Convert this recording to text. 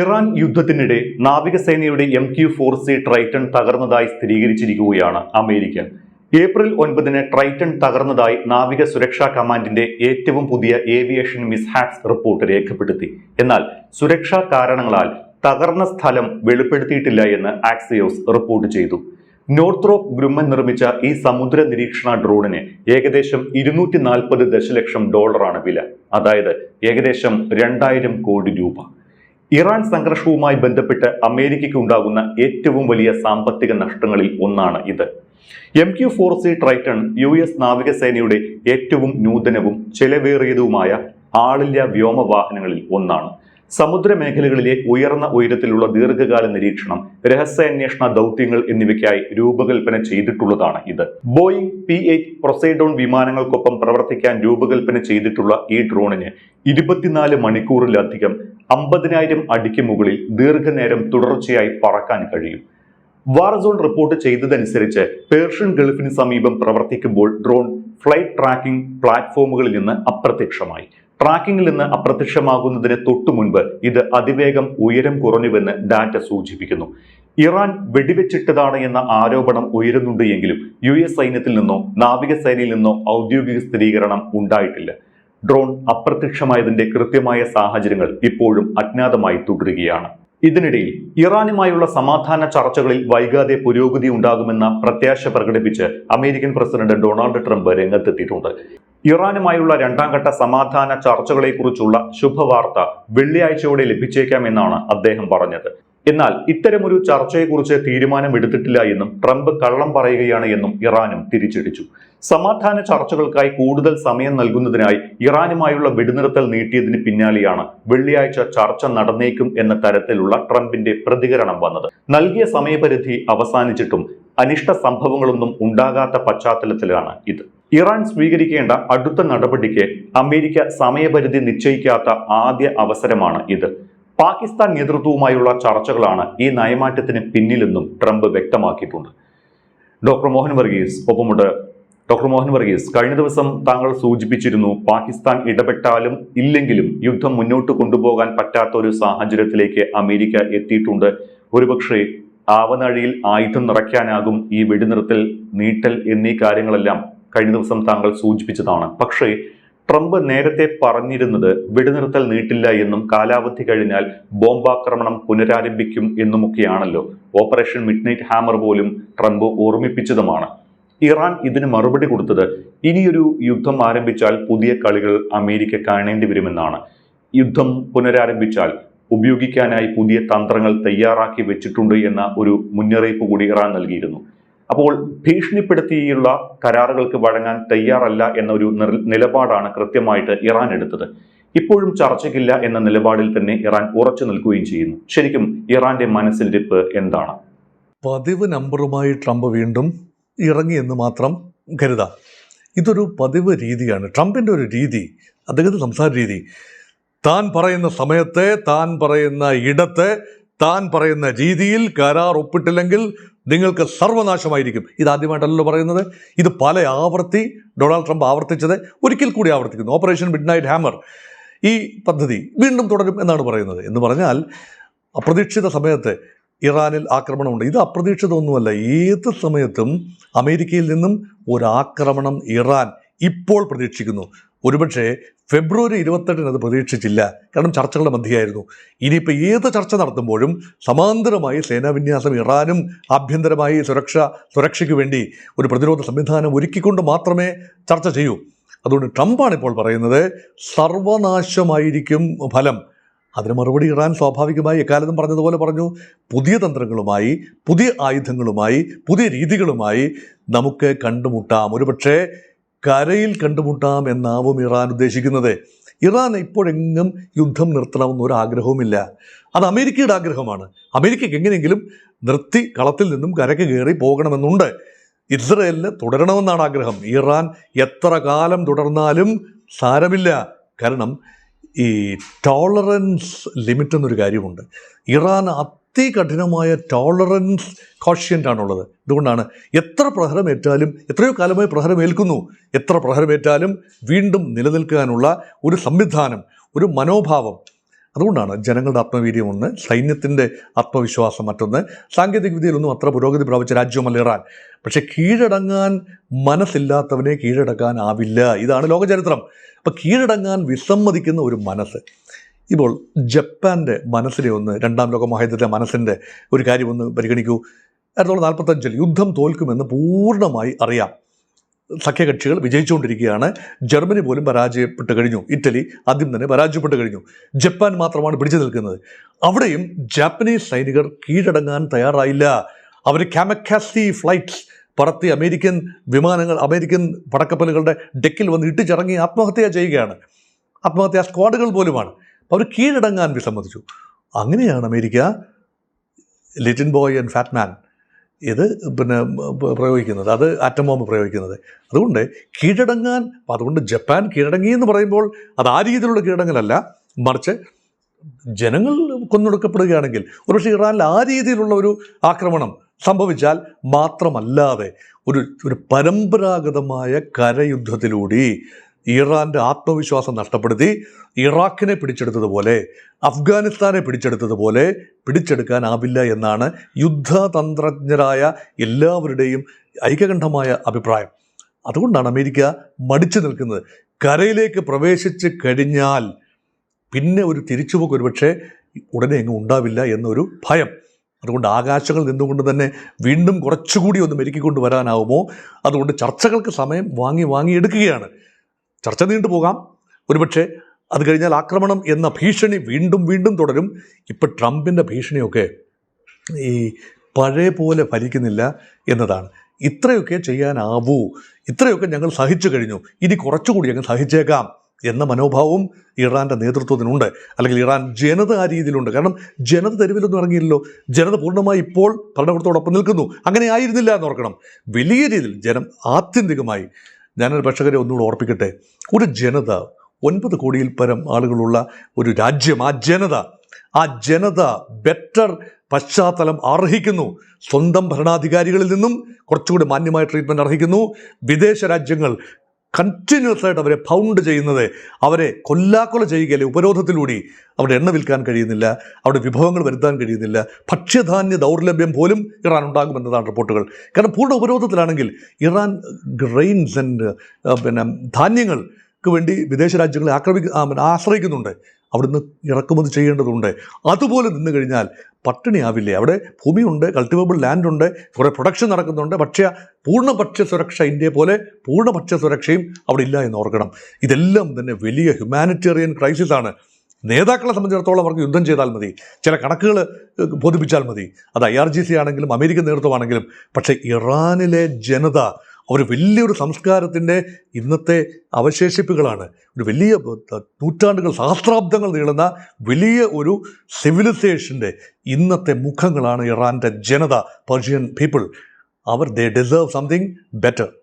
Iran യുദ്ധത്തിനിടെ നാവികസേനയുടെ MQ-4C Triton തകർന്നതായി സ്ഥിരീകരിച്ചിരിക്കുകയാണ് അമേരിക്ക. ഏപ്രിൽ 9-ന് ട്രൈറ്റൺ തകർന്നതായി നാവിക സുരക്ഷാ കമാൻഡിന്റെ ഏറ്റവും പുതിയ ഏവിയേഷൻ മിസ്ഹാപ്സ് റിപ്പോർട്ട് രേഖപ്പെടുത്തി. എന്നാൽ സുരക്ഷാ കാരണങ്ങളാൽ തകർന്ന സ്ഥലം വെളിപ്പെടുത്തിയിട്ടില്ല എന്ന് ആക്സിയോസ് റിപ്പോർട്ട് ചെയ്തു. നോർത്രോപ്പ് ഗ്രൂമൻ നിർമ്മിച്ച ഈ സമുദ്ര നിരീക്ഷണ ഡ്രോണിന് ഏകദേശം $240 ദശലക്ഷം വില, അതായത് ഏകദേശം 2000 കോടി രൂപ. ഇറാൻ സംഘർഷവുമായി ബന്ധപ്പെട്ട് അമേരിക്കയ്ക്ക് ഉണ്ടാകുന്ന ഏറ്റവും വലിയ സാമ്പത്തിക നഷ്ടങ്ങളിൽ ഒന്നാണ് ഇത്. MQ-4C ട്രൈറ്റൺ US നാവികസേനയുടെ ഏറ്റവും നൂതനവും ചെലവേറിയതുമായ ആളില്ലാ വ്യോമവാഹനങ്ങളിൽ ഒന്നാണ്. സമുദ്ര മേഖലകളിലെ ഉയർന്ന ഉയരത്തിലുള്ള ദീർഘകാല നിരീക്ഷണം, രഹസ്യാന്വേഷണ ദൗത്യങ്ങൾ എന്നിവയ്ക്കായി രൂപകൽപ്പന ചെയ്തിട്ടുള്ളതാണ് ഇത്. ബോയിങ് P-8 പൊസൈഡോൺ വിമാനങ്ങൾക്കൊപ്പം പ്രവർത്തിക്കാൻ രൂപകൽപ്പന ചെയ്തിട്ടുള്ള ഈ ഡ്രോണിന് 24 മണിക്കൂറിലധികം 50,000 അടിക്ക് മുകളിൽ ദീർഘനേരം തുടർച്ചയായി പറക്കാൻ കഴിയും. വാർസോൺ റിപ്പോർട്ട് ചെയ്തതനുസരിച്ച് പേർഷ്യൻ ഗൾഫിന് സമീപം പ്രവർത്തിക്കുമ്പോൾ ഡ്രോൺ ഫ്ലൈറ്റ് ട്രാക്കിംഗ് പ്ലാറ്റ്ഫോമുകളിൽ നിന്ന് അപ്രത്യക്ഷമായി. ട്രാക്കിംഗിൽ നിന്ന് അപ്രത്യക്ഷമാകുന്നതിന് തൊട്ടു മുൻപ് ഇത് അതിവേഗം ഉയരം കുറഞ്ഞുവെന്ന് ഡാറ്റ സൂചിപ്പിക്കുന്നു. ഇറാൻ വെടിവെച്ചിട്ടതാണ് എന്ന ആരോപണം ഉയരുന്നുണ്ട് എങ്കിലും US സൈന്യത്തിൽ നിന്നോ നാവികസേനയിൽ നിന്നോ ഔദ്യോഗിക സ്ഥിരീകരണം ഉണ്ടായിട്ടില്ല. ഡ്രോൺ അപ്രത്യക്ഷമായതിന്റെ കൃത്യമായ സാഹചര്യങ്ങൾ ഇപ്പോഴും അജ്ഞാതമായി തുടരുകയാണ്. ഇതിനിടയിൽ ഇറാനുമായുള്ള സമാധാന ചർച്ചകളിൽ വൈകാതെ പുരോഗതി ഉണ്ടാകുമെന്ന പ്രത്യാശ പ്രകടിപ്പിച്ച് അമേരിക്കൻ പ്രസിഡന്റ് ഡൊണാൾഡ് ട്രംപ് രംഗത്തെത്തിയിട്ടുണ്ട്. ഇറാനുമായുള്ള 2ാം ഘട്ട സമാധാന ചർച്ചകളെക്കുറിച്ചുള്ള ശുഭവാർത്ത വെള്ളിയാഴ്ചയോടെ ലഭിച്ചേക്കാമെന്നാണ് അദ്ദേഹം പറഞ്ഞത്. എന്നാൽ ഇത്തരമൊരു ചർച്ചയെക്കുറിച്ച് തീരുമാനമെടുത്തിട്ടില്ല എന്നും ട്രംപ് കള്ളം പറയുകയാണ് എന്നും ഇറാനും തിരിച്ചടിച്ചു. സമാധാന ചർച്ചകൾക്കായി കൂടുതൽ സമയം നൽകുന്നതിനായി ഇറാനുമായുള്ള വെടിനിർത്തൽ നീട്ടിയതിന് പിന്നാലെയാണ് വെള്ളിയാഴ്ച ചർച്ച നടന്നേക്കും എന്ന തരത്തിലുള്ള ട്രംപിന്റെ പ്രതികരണം വന്നത്. നൽകിയ സമയപരിധി അവസാനിച്ചിട്ടും അനിഷ്ട സംഭവങ്ങളൊന്നും ഉണ്ടാകാത്ത പശ്ചാത്തലത്തിലാണ് ഇത്. ഇറാൻ സ്വീകരിക്കേണ്ട അടുത്ത നടപടിക്ക് അമേരിക്ക സമയപരിധി നിശ്ചയിക്കാത്ത ആദ്യ അവസരമാണ് ഇത്. പാകിസ്ഥാൻ നേതൃത്വവുമായുള്ള ചർച്ചകളാണ് ഈ നയമാറ്റത്തിന് പിന്നിലെന്നും ട്രംപ് വ്യക്തമാക്കിയിട്ടുണ്ട്. ഡോക്ടർ മോഹൻ വർഗീസ് ഒപ്പമുണ്ട്. ഡോക്ടർ മോഹൻ വർഗീസ്, കഴിഞ്ഞ ദിവസം താങ്കൾ സൂചിപ്പിച്ചിരുന്നു പാകിസ്ഥാൻ ഇടപെട്ടാലും ഇല്ലെങ്കിലും യുദ്ധം മുന്നോട്ട് കൊണ്ടുപോകാൻ പറ്റാത്ത ഒരു സാഹചര്യത്തിലേക്ക് അമേരിക്ക എത്തിയിട്ടുണ്ട്. ഒരുപക്ഷെ ആവനാഴിയിൽ ആയുധം നിറയ്ക്കാനാകും ഈ വെടിനിർത്തൽ നീട്ടൽ എന്നീ കാര്യങ്ങളെല്ലാം കഴിഞ്ഞ ദിവസം താങ്കൾ സൂചിപ്പിച്ചതാണ്. പക്ഷേ ട്രംപ് നേരത്തെ പറഞ്ഞിരുന്നത് വെടിനിർത്തൽ നീട്ടില്ല എന്നും കാലാവധി കഴിഞ്ഞാൽ ബോംബാക്രമണം പുനരാരംഭിക്കും എന്നുമൊക്കെയാണല്ലോ. ഓപ്പറേഷൻ മിഡ്നൈറ്റ് ഹാമർ പോലും ട്രംപ് ഓർമ്മിപ്പിച്ചതുമാണ്. ഇറാൻ ഇതിന് മറുപടി കൊടുത്തത് ഇനിയൊരു യുദ്ധം ആരംഭിച്ചാൽ പുതിയ കളികൾ അമേരിക്ക കാണേണ്ടി വരുമെന്നാണ്. യുദ്ധം പുനരാരംഭിച്ചാൽ ഉപയോഗിക്കാനായി പുതിയ തന്ത്രങ്ങൾ തയ്യാറാക്കി വെച്ചിട്ടുണ്ട് എന്ന ഒരു മുന്നറിയിപ്പ് കൂടി ഇറാൻ നൽകിയിരുന്നു. അപ്പോൾ ഭീഷണിപ്പെടുത്തിയുള്ള കരാറുകൾക്ക് വഴങ്ങാൻ തയ്യാറല്ല എന്ന ഒരു നിലപാടാണ് കൃത്യമായിട്ട് ഇറാൻ എടുത്തത്. ഇപ്പോഴും ചർച്ചയ്ക്കില്ല എന്ന നിലപാടിൽ തന്നെ ഇറാൻ ഉറച്ചു നിൽക്കുകയും ചെയ്യുന്നു. ശരിക്കും ഇറാന്റെ മനസ്സിലിരിപ്പ് എന്താണ്? പതിവ് നമ്പറുമായി ട്രംപ് വീണ്ടും ഇറങ്ങി എന്ന് മാത്രം കരുതാം. ഇതൊരു പതിവ് രീതിയാണ് ട്രംപിൻ്റെ ഒരു രീതി, അദ്ദേഹത്തിൻ്റെ സംസാര രീതി. താൻ പറയുന്ന സമയത്തെ, താൻ പറയുന്ന ഇടത്തെ, താൻ പറയുന്ന രീതിയിൽ കരാർ ഒപ്പിട്ടില്ലെങ്കിൽ നിങ്ങൾക്ക് സർവനാശമായിരിക്കും. ഇതാദ്യമായിട്ടല്ലോ പറയുന്നത്. ഇത് പല ആവർത്തി ഡൊണാൾഡ് ട്രംപ് ആവർത്തിച്ചത് ഒരിക്കൽ കൂടി ആവർത്തിക്കുന്നു. ഓപ്പറേഷൻ മിഡ്നൈറ്റ് ഹാമർ ഈ പദ്ധതി വീണ്ടും തുടരും എന്നാണ് പറയുന്നത്. എന്ന് പറഞ്ഞാൽ അപ്രതീക്ഷിത സമയത്ത് ഇറാനിൽ ആക്രമണമുണ്ട്. ഇത് അപ്രതീക്ഷിതമൊന്നുമല്ല. ഏത് സമയത്തും അമേരിക്കയിൽ നിന്നും ഒരാക്രമണം ഇറാൻ ഇപ്പോൾ പ്രതീക്ഷിക്കുന്നു. ഒരുപക്ഷെ ഫെബ്രുവരി 28 അത് പ്രതീക്ഷിച്ചില്ല. കാരണം ചർച്ചകളുടെ മധ്യയായിരുന്നു. ഇനിയിപ്പോൾ ഏത് ചർച്ച നടത്തുമ്പോഴും സമാന്തരമായി സേനാവിന്യാസം ഇറാനും ആഭ്യന്തരമായി സുരക്ഷയ്ക്ക് വേണ്ടി ഒരു പ്രതിരോധ സംവിധാനം ഒരുക്കിക്കൊണ്ട് മാത്രമേ ചർച്ച ചെയ്യൂ. അതുകൊണ്ട് ട്രംപാണ് ഇപ്പോൾ പറയുന്നത് സർവനാശമായിരിക്കും ഫലം. അതിന് മറുപടി ഇറാൻ സ്വാഭാവികമായി എക്കാലത്തും പറഞ്ഞതുപോലെ പറഞ്ഞു, പുതിയ തന്ത്രങ്ങളുമായി, പുതിയ ആയുധങ്ങളുമായി, പുതിയ രീതികളുമായി നമുക്ക് കണ്ടുമുട്ടാം. ഒരുപക്ഷെ കരയിൽ കണ്ടുമുട്ടാം എന്നാവും ഇറാൻ ഉദ്ദേശിക്കുന്നത്. ഇറാൻ ഇപ്പോഴെങ്ങും യുദ്ധം നിർത്തണമെന്ന് ഒരാഗ്രഹവുമില്ല. അത് അമേരിക്കയുടെ ആഗ്രഹമാണ്. അമേരിക്കയ്ക്ക് എങ്ങനെയെങ്കിലും നിർത്തി കളത്തിൽ നിന്നും കരയ്ക്ക് കയറി പോകണമെന്നുണ്ട്. ഇസ്രയേലിന് തുടരണമെന്നാണ് ആഗ്രഹം. ഇറാൻ എത്ര കാലം തുടർന്നാലും സാരമില്ല. കാരണം ഈ ടോളറൻസ് ലിമിറ്റ് എന്നൊരു കാര്യമുണ്ട്. ഇറാൻ അതികഠിനമായ ടോളറൻസ് കോഷ്യൻ്റാണുള്ളത്. അതുകൊണ്ടാണ് എത്ര പ്രഹരമേറ്റാലും, എത്രയോ കാലമായി പ്രഹരമേൽക്കുന്നു, എത്ര പ്രഹരമേറ്റാലും വീണ്ടും നിലനിൽക്കാനുള്ള ഒരു സംവിധാനം, ഒരു മനോഭാവം അതുകൊണ്ടാണ് ജനങ്ങളുടെ ആത്മവീര്യം ഒന്ന്, സൈന്യത്തിൻ്റെ ആത്മവിശ്വാസം മറ്റൊന്ന്. സാങ്കേതികവിദ്യയിലൊന്നും അത്ര പുരോഗതി പ്രാപിച്ച രാജ്യമല്ല ഇറാൻ. പക്ഷെ കീഴടങ്ങാൻ മനസ്സില്ലാത്തവനെ കീഴടക്കാനാവില്ല. ഇതാണ് ലോകചരിത്രം. അപ്പം കീഴടങ്ങാൻ വിസമ്മതിക്കുന്ന ഒരു മനസ്സ്. ഇപ്പോൾ ജപ്പാൻ്റെ മനസ്സിനെ ഒന്ന്, രണ്ടാം ലോക മഹായുദ്ധത്തിലെ മനസ്സിൻ്റെ ഒരു കാര്യം ഒന്ന് പരിഗണിക്കൂ. 1945 യുദ്ധം തോൽക്കുമെന്ന് പൂർണ്ണമായി അറിയാം. സഖ്യകക്ഷികൾ വിജയിച്ചുകൊണ്ടിരിക്കുകയാണ്. ജർമ്മനി പോലും പരാജയപ്പെട്ട് കഴിഞ്ഞു. ഇറ്റലി ആദ്യം തന്നെ പരാജയപ്പെട്ട് കഴിഞ്ഞു. ജപ്പാൻ മാത്രമാണ് പിടിച്ചു നിൽക്കുന്നത്. അവിടെയും ജാപ്പനീസ് സൈനികർ കീഴടങ്ങാൻ തയ്യാറായില്ല. അവർ കാമക്കാസി ഫ്ലൈറ്റ്സ് പറത്തി അമേരിക്കൻ വിമാനങ്ങൾ, അമേരിക്കൻ പടക്കപ്പലുകളുടെ ഡെക്കിൽ വന്ന് ഇട്ടിച്ചിറങ്ങി ആത്മഹത്യ ചെയ്യുകയാണ്. ആത്മഹത്യാ സ്ക്വാഡുകൾ പോലുമാണ്. അവർ കീഴടങ്ങാൻ വിസമ്മതിച്ചു. അങ്ങനെയാണ് America little boy and fat മാൻ ഇത് പ്രയോഗിക്കുന്നത്, അത് ആറ്റം ബോംബ് പ്രയോഗിക്കുന്നത്. അതുകൊണ്ട് കീഴടങ്ങാൻ, അതുകൊണ്ട് ജപ്പാൻ കീഴടങ്ങി എന്ന് പറയുമ്പോൾ അത് ആ രീതിയിലുള്ള കീഴടങ്ങലല്ല, മറിച്ച് ജനങ്ങൾ കൊന്നൊടുക്കപ്പെടുകയാണെങ്കിൽ ഒരുപക്ഷെ ഇറാനിൽ ആ രീതിയിലുള്ള ഒരു ആക്രമണം സംഭവിച്ചാൽ മാത്രമല്ലാതെ ഒരു പരമ്പരാഗതമായ കരയുദ്ധത്തിലൂടെ ഇറാൻ്റെ ആത്മവിശ്വാസം നഷ്ടപ്പെടുത്തി ഇറാഖിനെ പിടിച്ചെടുത്തതുപോലെ, അഫ്ഗാനിസ്ഥാനെ പിടിച്ചെടുത്തതുപോലെ പിടിച്ചെടുക്കാനാവില്ല എന്നാണ് യുദ്ധതന്ത്രജ്ഞരായ എല്ലാവരുടെയും ഐക്യകണ്ഠമായ അഭിപ്രായം. അതുകൊണ്ടാണ് അമേരിക്ക മടിച്ചു നിൽക്കുന്നത്. കരയിലേക്ക് പ്രവേശിച്ച് കഴിഞ്ഞാൽ പിന്നെ ഒരു തിരിച്ചുപോക്ക് ഒരുപക്ഷെ ഉടനെ എങ്ങും ഉണ്ടാവില്ല എന്നൊരു ഭയം. അതുകൊണ്ട് ആകാശങ്ങളിൽ നിന്നുകൊണ്ട് തന്നെ വീണ്ടും കുറച്ചുകൂടി ഒന്ന് മെരുക്കിക്കൊണ്ട് വരാനാവുമോ? അതുകൊണ്ട് ചർച്ചകൾക്ക് സമയം വാങ്ങി എടുക്കുകയാണ്. ചർച്ച നീണ്ടുപോകാം. ഒരുപക്ഷെ അത് കഴിഞ്ഞാൽ ആക്രമണം എന്ന ഭീഷണി വീണ്ടും തുടരും. ഇപ്പം ട്രംപിൻ്റെ ഭീഷണിയൊക്കെ ഈ പഴയ പോലെ ഫലിക്കുന്നില്ല എന്നതാണ്. ഇത്രയൊക്കെ ചെയ്യാനാവൂ, ഇത്രയൊക്കെ ഞങ്ങൾ സഹിച്ചു കഴിഞ്ഞു, ഇനി കുറച്ചുകൂടി ഞങ്ങൾ സഹിച്ചേക്കാം എന്ന മനോഭാവവും ഇറാൻ്റെ നേതൃത്വത്തിനുണ്ട്. അല്ലെങ്കിൽ ഇറാൻ ജനത ആ രീതിയിലുണ്ട്. കാരണം ജനത തെരുവിലൊന്നും ഇറങ്ങിയില്ലല്ലോ. ജനത പൂർണ്ണമായി ഇപ്പോൾ ഭരണകൂടത്തോടൊപ്പം നിൽക്കുന്നു. അങ്ങനെ ആയിരുന്നില്ല എന്നോർക്കണം. വലിയ രീതിയിൽ ജനം ആത്യന്തികമായി, ഞാനൊരു പ്രേക്ഷകരെ ഒന്നുകൂടെ ഓർപ്പിക്കട്ടെ, ഒരു ജനത 9 കോടിയിൽ പരം ആളുകളുള്ള ഒരു രാജ്യം, ആ ജനത ബെറ്റർ പശ്ചാത്തലം അർഹിക്കുന്നു. സ്വന്തം ഭരണാധികാരികളിൽ നിന്നും കുറച്ചുകൂടി മാന്യമായ ട്രീറ്റ്മെൻറ്റ് അർഹിക്കുന്നു. വിദേശ രാജ്യങ്ങൾ കണ്ടിന്യൂസ് ആയിട്ട് അവരെ പൗണ്ട് ചെയ്യുന്നത്, അവരെ കൊല്ലാക്കൊല ചെയ്യുകയല്ലേ ഉപരോധത്തിലൂടെ. അവിടെ എണ്ണ വിൽക്കാൻ കഴിയുന്നില്ല, അവിടെ വിഭവങ്ങൾ വരുത്താൻ കഴിയുന്നില്ല, ഭക്ഷ്യധാന്യ ദൗർലഭ്യം പോലും ഇറാൻ ഉണ്ടാകുമെന്നതാണ് റിപ്പോർട്ടുകൾ. കാരണം പൂർണ്ണ ഉപരോധത്തിലാണെങ്കിൽ ഇറാൻ ഗ്രെയിൻസ് ആൻഡ് ധാന്യങ്ങൾക്ക് വേണ്ടി വിദേശ രാജ്യങ്ങളെ ആശ്രയിക്കുന്നുണ്ട്. അവിടുന്ന് ഇറക്കുമതി ചെയ്യേണ്ടതുണ്ട്. അതുപോലെ നിന്ന് കഴിഞ്ഞാൽ പട്ടിണിയാവില്ലേ? അവിടെ ഭൂമിയുണ്ട്, കൾട്ടിവേബിൾ ലാൻഡുണ്ട്, കുറേ പ്രൊഡക്ഷൻ നടക്കുന്നുണ്ട്. പക്ഷേ പൂർണ്ണ ഭക്ഷ്യസുരക്ഷ, ഇന്ത്യയെ പോലെ പൂർണ്ണ ഭക്ഷ്യസുരക്ഷയും അവിടെ ഇല്ല എന്ന് ഓർക്കണം. ഇതെല്ലാം തന്നെ വലിയ ഹ്യൂമാനിറ്റേറിയൻ ക്രൈസിസാണ്. നേതാക്കളെ സംബന്ധിച്ചിടത്തോളം അവർക്ക് യുദ്ധം ചെയ്താൽ മതി, ചില കണക്കുകൾ ബോധിപ്പിച്ചാൽ മതി. അത് IRGC ആണെങ്കിലും അമേരിക്കൻ നേതൃത്വമാണെങ്കിലും. പക്ഷേ ഇറാനിലെ ജനത ഒരു വലിയൊരു സംസ്കാരത്തിൻ്റെ ഇന്നത്തെ അവശേഷിപ്പുകളാണ്. ഒരു വലിയ നൂറ്റാണ്ടുകൾ, സഹസ്രാബ്ദങ്ങൾ നീളുന്ന വലിയ ഒരു സിവിലൈസേഷൻ്റെ ഇന്നത്തെ മുഖങ്ങളാണ് ഇറാൻ്റെ ജനത, Persian people. They deserve something better.